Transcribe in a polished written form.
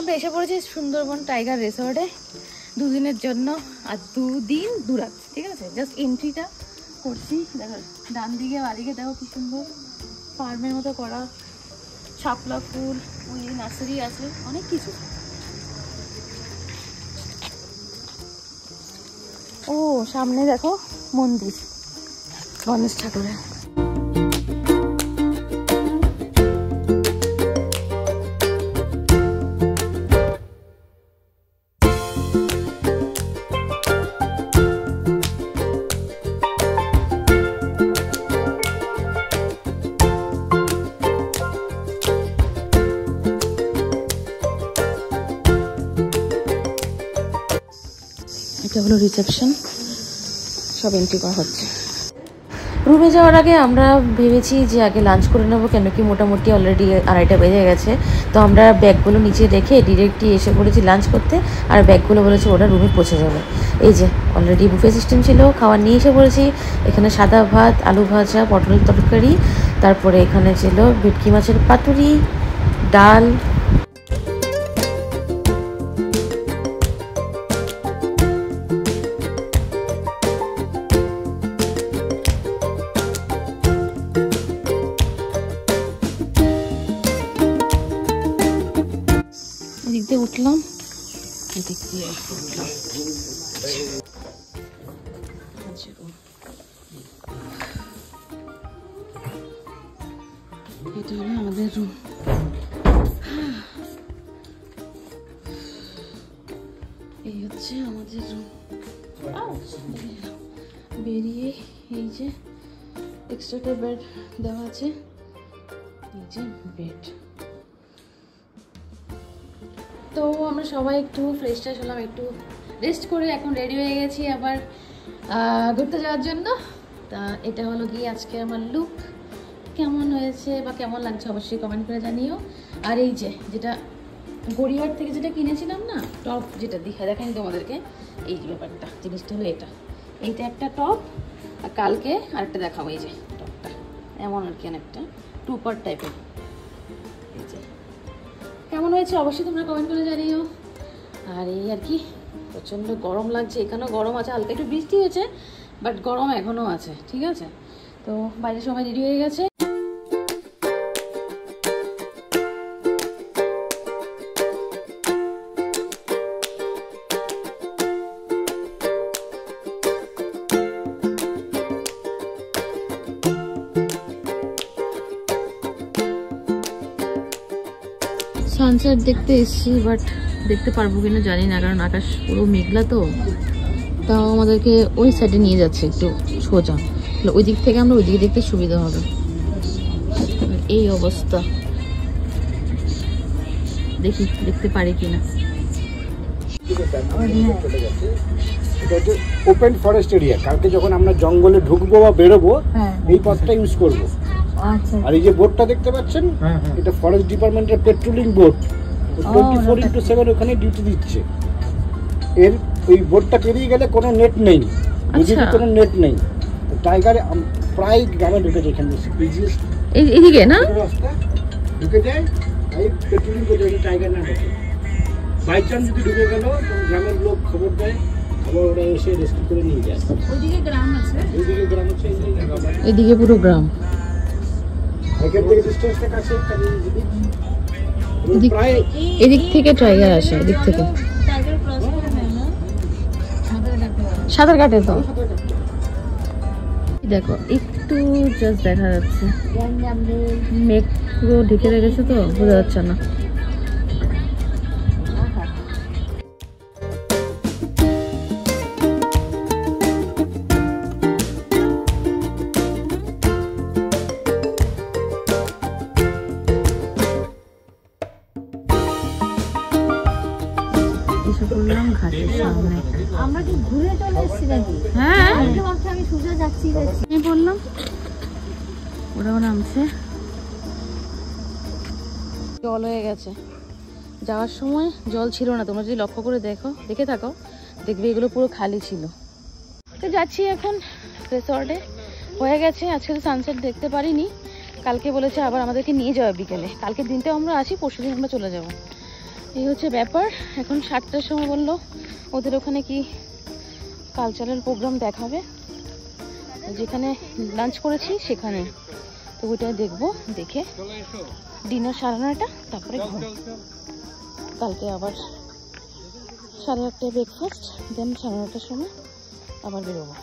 আমরা এসে পড়েছি সুন্দরবন টাইগার রিসর্টে 2 দিনের জন্য। আর 2 দিন 2 রাত, ঠিক আছে। জাস্ট এন্ট্রিটা করছি। দেখো ডান দিকে বাড়িকে দেখো কি সুন্দর ফার্মের মতো করা, শাপলা ফুল, ওই নার্সারি আছে, অনেক কিছু। ও সামনে দেখো মন্দির গণেশ ঠাকুরের। এটা হলো রিসেপশন, সব এন্ট্রি করা হচ্ছে। রুমে যাওয়ার আগে আমরা ভেবেছি যে আগে লাঞ্চ করে নেবো, কেন কি মোটামুটি অলরেডি 2:30 বেজে গেছে। তো আমরা ব্যাগগুলো নিচে রেখে ডিরেক্টলি এসে পড়েছি লাঞ্চ করতে, আর ব্যাগগুলো বলেছে ওরা রুমে পৌঁছে যাবে। এই যে অলরেডি বুফে সিস্টেম ছিল, খাবার নিয়ে এসে পড়েছি। এখানে সাদা ভাত, আলু ভাজা, পটল তরকারি, তারপরে এখানে ছিল ভেটকি মাছের পাতুরি, ডাল। এদিক দিয়ে উঠলাম, এদিক দিয়ে উঠলাম। এটা হলো আমাদের রুম। এই হচ্ছে আমাদের রুম। বেরিয়ে এই যে এক্সট্রা বেড দেওয়া আছে, এই যে বেড। তো আমরা সবাই একটু ফ্রেশ ট্রেশ হলাম, একটু রেস্ট করে এখন রেডি হয়ে গেছি আবার ঘুরতে যাওয়ার জন্য। তা এটা হলো গিয়ে আজকে আমার লুক। কেমন হয়েছে বা কেমন লাগছে অবশ্যই কমেন্ট করে জানিও। আর এই যে যেটা গড়িয়াহাট থেকে যেটা কিনেছিলাম না, টপ যেটা দেখাইনি তোমাদেরকে, এই যে ব্যাপারটা, জিনিসটা হলো এইটা একটা টপ। আর কালকে আরেকটা দেখাবো, এই যে টপটা এমন আর কি, অনেকটা 2 পার্ট টাইপের। এই যে কেমন হয়েছে অবশ্যই তোমরা কমেন্ট করে জানিও। আর এই আর কি, প্রচণ্ড গরম লাগছে, এখানেও গরম আছে, হালকা একটু বৃষ্টি হয়েছে, বাট গরম এখনও আছে, ঠিক আছে। তো বাইরে সবাই রেডি হয়ে গেছে। সানসেট দেখতে এসেছি, বাট দেখতে পারবো কিনা জানি না, কারণ আকাশ পুরো মেঘলা। তো তাও আমাদেরকে ওই সাইডে নিয়ে যাচ্ছে একটু সোজা, ওই দিক থেকে আমরা ওই দিকে দেখতে সুবিধা হবে। এই অবস্থা, দেখি দেখতে পারি কিনা। ওপেন ফরেস্ট এরিয়া, কালকে যখন আমরা জঙ্গলে ঢুকবো বা বেরোবো এই পথটা ইউজ করবো। আর এই যে বোর্ডটা দেখতে পাচ্ছেন, এটা ফরেস্ট ডিপার্টমেন্টের পেট্রোলিং বোর্ড, 24/7 ওখানে ডিউটি দিচ্ছে। এর ওই বোর্ডটা পেরিয়ে গেলে কোনো নেট নেই, নদীতে কোনো নেট নেই। টাইগার প্রায় গ্রামে ঢুকেছে, এখানে এদিকে না ঢুকে যায়, এই পেট্রোলিং করে টাইগার না ঢুকে। বাই চান্স যদি ঢুকে গেল, গ্রামের লোক খবর দেয়, আবার ওরা এসে রেস্কিউ করে নিয়ে যায়। ওইদিকে গ্রাম আছে, ওইদিকে গ্রাম আছে, এদিকে পুরো গ্রাম। এখান থেকে ডিস্টেন্সটা কাছে, প্রায় এদিক থেকে টাইগার আসে, এদিক থেকে সাঁতার কাটে। তো দেখো একটু জাস্ট দেখা যাচ্ছে, মেঘ পুরো ঢেকে রেখেছে তো বোঝা যাচ্ছে না। আমরা কি ঘুরে চলে এসেছি নাকি? হ্যাঁ, আমি সোজা যাচ্ছি, বললাম ওরাও নামছে। জল হয়ে গেছে, যাওয়ার সময় জল ছিল না। তোমরা যদি লক্ষ্য করে দেখে থাকো, দেখবে এগুলো পুরো খালি ছিল। তো যাচ্ছি এখন রিসর্টে, হয়ে গেছে। আজকে তো সানসেট দেখতে পারিনি, কালকে বলেছে আবার আমাদেরকে নিয়ে যাবে বিকেলে। কালকের দিনটাও আমরা আসি, পরশু দিন আমরা চলে যাব। এই হচ্ছে ব্যাপার। এখন 7টার সময় বললো ওদের ওখানে কি কালচারাল প্রোগ্রাম দেখাবে, যেখানে লাঞ্চ করেছি সেখানে। তো ওইটা দেখবো, দেখে ডিনার 9:30, তারপরে ঘুম। কালকে আবার 8:30 ব্রেকফাস্ট, দেন 9:30টার সময় আবার বেরোবো।